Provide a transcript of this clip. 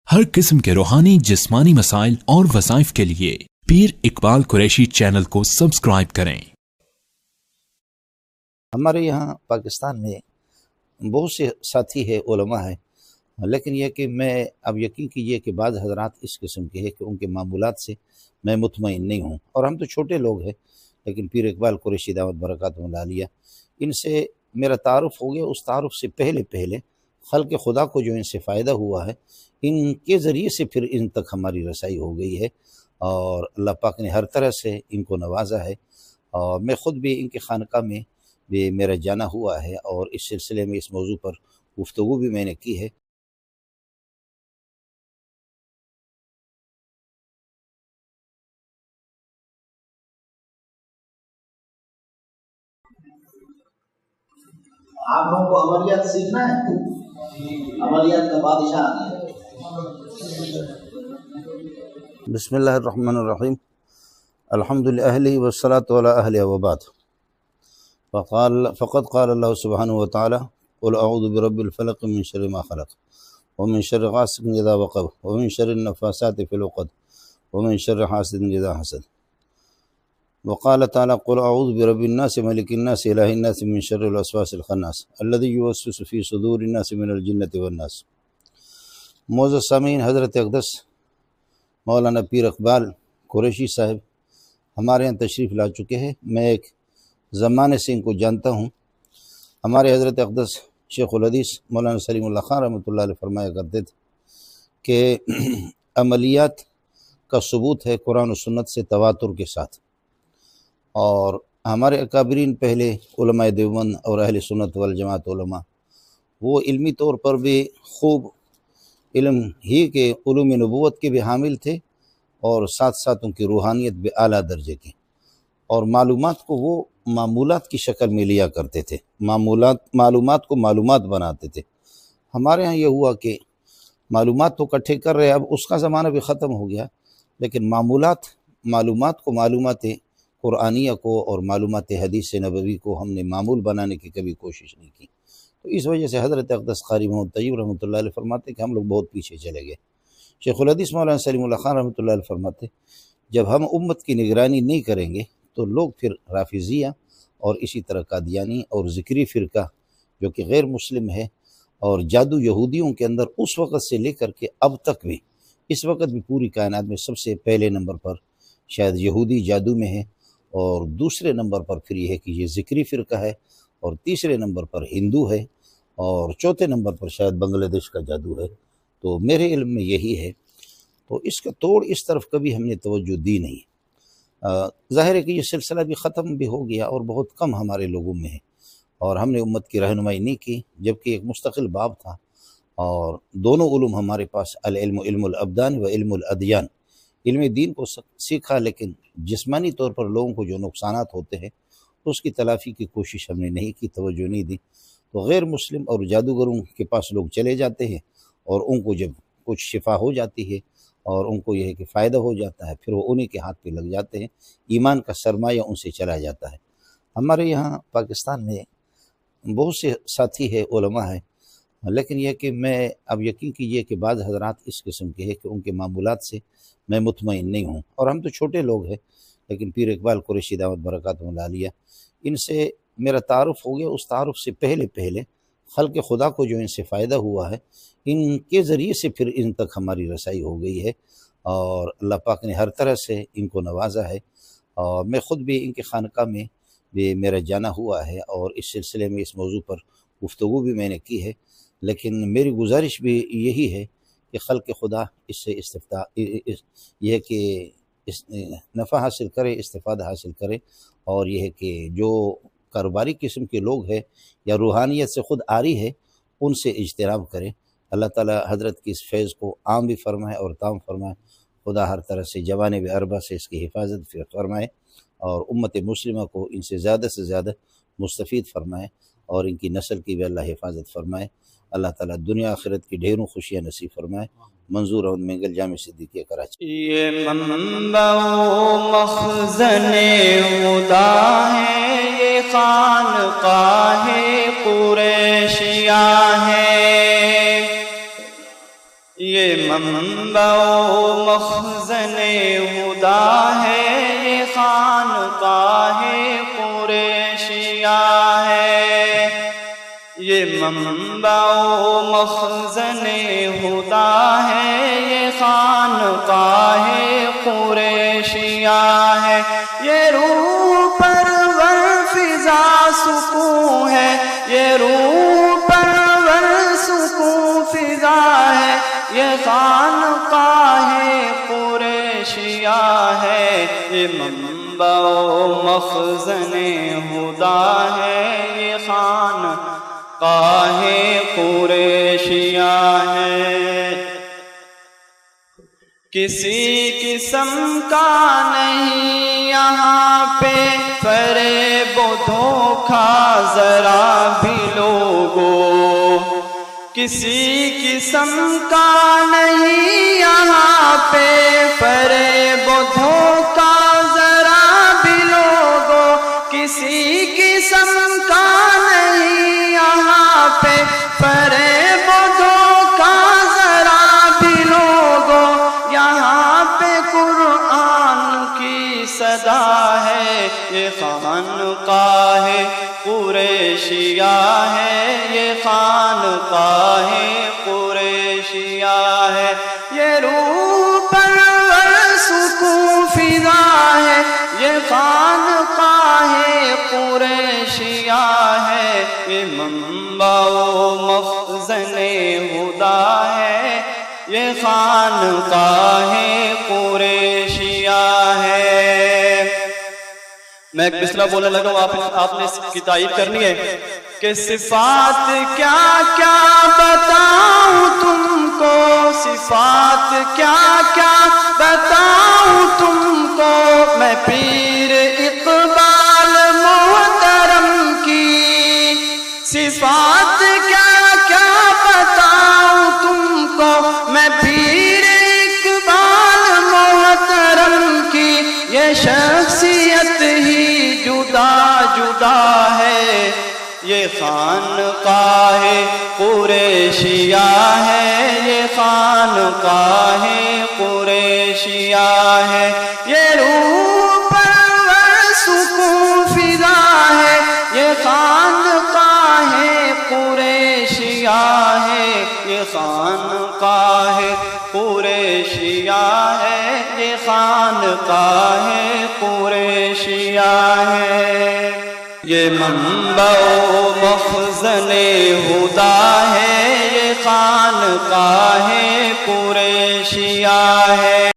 ہر قسم کے روحانی جسمانی مسائل اور وظائف کے لیے پیر اقبال قریشی چینل کو سبسکرائب کریں۔ ہمارے یہاں پاکستان میں بہت سے ساتھی ہے، علماء ہیں، لیکن یہ کہ میں اب یقین کیجئے کہ بعض حضرات اس قسم کے ہیں کہ ان کے معمولات سے میں مطمئن نہیں ہوں، اور ہم تو چھوٹے لوگ ہیں، لیکن پیر اقبال قریشی دعوت برکاتہ العالیہ ان سے میرا تعارف ہو گیا۔ اس تعارف سے پہلے خلق خدا کو جو ان سے فائدہ ہوا ہے، ان کے ذریعے سے پھر ان تک ہماری رسائی ہو گئی ہے، اور اللہ پاک نے ہر طرح سے ان کو نوازا ہے، اور میں خود بھی ان کے خانقاہ میں بھی میرا جانا ہوا ہے، اور اس سلسلے میں اس موضوع پر گفتگو بھی میں نے کی ہے۔ آپ لوگوں کو عملیات سیکھنا ہے، عملیات کا بادشاہ ہے۔ بسم اللہ الرحمن الرحیم، الحمد للہ والصلاة علی اہلہ وبعد۔ فقد قال اللہ سبحانہ وتعالی قل اعوذ برب الفلق من شر ما خلق ومن شر غاسق اذا وقب ومن شر النفاثات في العقد ومن شر حاسد اذا حسد، وقال تعالی قل اعوذ برب الناس ملک الناس الہ الناس من شر الوسواس الخناس الذي يوسوس في صدور الناس من الجنة والناس۔ معزز سامعین، حضرت اقدس مولانا پیر اقبال قریشی صاحب ہمارے یہاں تشریف لا چکے ہیں۔ میں ایک زمانے سے ان کو جانتا ہوں۔ ہمارے حضرت اقدس شیخ الحدیث مولانا سلیم اللہ خان رحمۃ اللہ علیہ فرمایا کرتے تھے کہ عملیات کا ثبوت ہے قرآن و سنت سے تواتر کے ساتھ، اور ہمارے اکابرین پہلے علماء دیوبند اور اہل سنت والجماعت علماء وہ علمی طور پر بھی خوب علم ہی کے علوم نبوت کے بھی حامل تھے، اور ساتھ ساتھ ان کی روحانیت بھی اعلیٰ درجے کی، اور معلومات کو وہ معمولات کی شکل میں لیا کرتے تھے، معلومات کو معلومات بناتے تھے۔ ہمارے ہاں یہ ہوا کہ معلومات تو اکٹھے کر رہے، اب اس کا زمانہ بھی ختم ہو گیا، لیکن معلومات کو معلومات قرآنیہ کو اور معلومات حدیث نبوی کو ہم نے معمول بنانے کی کبھی کوشش نہیں کی۔ تو اس وجہ سے حضرت اقدس قاری محمد طیب رحمۃ اللہ علیہ فرماتے کہ ہم لوگ بہت پیچھے چلے گئے۔ شیخ الحدیث مولانا سلیم اللہ خان رحمۃ اللہ علیہ فرماتے جب ہم امت کی نگرانی نہیں کریں گے تو لوگ پھر رافضیہ اور اسی طرح قادیانی اور ذکری فرقہ جو کہ غیر مسلم ہے، اور جادو یہودیوں کے اندر اس وقت سے لے کر کے اب تک بھی، اس وقت بھی پوری کائنات میں سب سے پہلے نمبر پر شاید یہودی جادو میں ہے، اور دوسرے نمبر پر پھر یہ ہے کہ یہ ذکری فرقہ ہے، اور تیسرے نمبر پر ہندو ہے، اور چوتھے نمبر پر شاید بنگلہ دیش کا جادو ہے۔ تو میرے علم میں یہی ہے، تو اس کا توڑ اس طرف کبھی ہم نے توجہ دی نہیں۔ ظاہر ہے کہ یہ سلسلہ بھی ختم بھی ہو گیا، اور بہت کم ہمارے لوگوں میں ہے، اور ہم نے امت کی رہنمائی نہیں کی، جبکہ ایک مستقل باب تھا، اور دونوں علوم ہمارے پاس العلم علم الابدان و علم الادیان، علم دین کو سیکھا، لیکن جسمانی طور پر لوگوں کو جو نقصانات ہوتے ہیں اس کی تلافی کی کوشش ہم نے نہیں کی، توجہ نہیں دی۔ تو غیر مسلم اور جادوگروں کے پاس لوگ چلے جاتے ہیں، اور ان کو جب کچھ شفا ہو جاتی ہے اور ان کو یہ ہے کہ فائدہ ہو جاتا ہے، پھر وہ انہی کے ہاتھ پہ لگ جاتے ہیں، ایمان کا سرمایہ ان سے چلا جاتا ہے۔ ہمارے یہاں پاکستان میں بہت سے ساتھی ہے، علماء ہیں، لیکن یہ کہ میں اب یقین کیجئے کہ بعض حضرات اس قسم کے ہیں کہ ان کے معمولات سے میں مطمئن نہیں ہوں، اور ہم تو چھوٹے لوگ ہیں، لیکن پیر اقبال قریشی دعوت برکاتہ العالیہ ان سے میرا تعارف ہو گیا۔ اس تعارف سے پہلے خلق خدا کو جو ان سے فائدہ ہوا ہے، ان کے ذریعے سے پھر ان تک ہماری رسائی ہو گئی ہے، اور اللہ پاک نے ہر طرح سے ان کو نوازا ہے، اور میں خود بھی ان کے خانقاہ میں بھی میرا جانا ہوا ہے، اور اس سلسلے میں اس موضوع پر گفتگو بھی میں نے کی ہے، لیکن میری گزارش بھی یہی ہے کہ خلق خدا اس سے یہ ہے کہ نفع حاصل کرے، استفادہ حاصل کرے، اور یہ ہے کہ جو کاروباری قسم کے لوگ ہیں یا روحانیت سے خود عاری ہے ان سے اجتناب کرے۔ اللہ تعالی حضرت کی اس فیض کو عام بھی فرمائے اور تام فرمائے۔ خدا ہر طرح سے جوانب اربع سے اس کی حفاظت فرمائے، اور امت مسلمہ کو ان سے زیادہ مستفید فرمائے، اور ان کی نسل کی بھی اللہ حفاظت فرمائے۔ اللہ تعالیٰ دنیا آخرت کی ڈھیروں خوشیاں نصیب فرمائے۔ منظور احمد مینگل، جامع صدیقیہ، کراچی۔ یہ منبع و مخزن خدا ہے، یہ خانقاہ قریشیہ ہے، یہ منبع و مخزن ہدا ہے، یہ خانقاہ قریشیہ ہے، یہ منبع و مخزن ہدا ہے، یہ خانقاہ قریشیہ ہے، یہ روح پرور فضا سکون ہے، یہ روح پرور سکون فضا ہے، یہ خانقاہ قریشیہ ہے، یہ منبع و مخزن ہدا ہے، یہ خانقاہ قریشیہ ہے۔ کسی قسم کا نہیں یہاں پہ فریب و دھوکہ ذرا بھی لوگو، کسی قسم کا نہیں یہاں پہ فریب و دھوکہ ذرا بھی لوگو، کسی قسم کا نہیں یہاں پہ فریب و دھوکہ ذرا بھی لوگو، یہاں پہ قرآن کی صدا ہے، یہ خانقاہ قریشیہ ہے، یہ خانقاہ قریشیہ ہے، یہ روح پرور سکون فضا ہے، یہ خانقاہ قریشیہ ہے، یہ منبع و مخزن ہدا ہے، یہ خانقاہ قریشیہ ہے۔ میں ایک بسملہ بولنے لگا ہوں، آپ نے اس کی تائید کرنی ہے کہ صفات کیا کیا بتاؤں تم کو، صفات کیا کیا بتاؤں تم کو، میں پیر اقبال محترم کی صفات کیا کیا بتاؤں تم کو، میں پیر اقبال محترم کی، یہ شخصیت ہی جدا جدا ہے، یہ خانقاہ قریشیہ ہے، یہ خانقاہ قریشیہ ہے، یہ روح پرور سکون فضا ہے، یہ خانقاہ قریشیہ ہے، یہ خانقاہ قریشیہ ہے، یہ خانقاہ قریشیہ ہے، یہ منبع و مخزن ہدا ہے، یہ خانقاہ قریشیہ ہے۔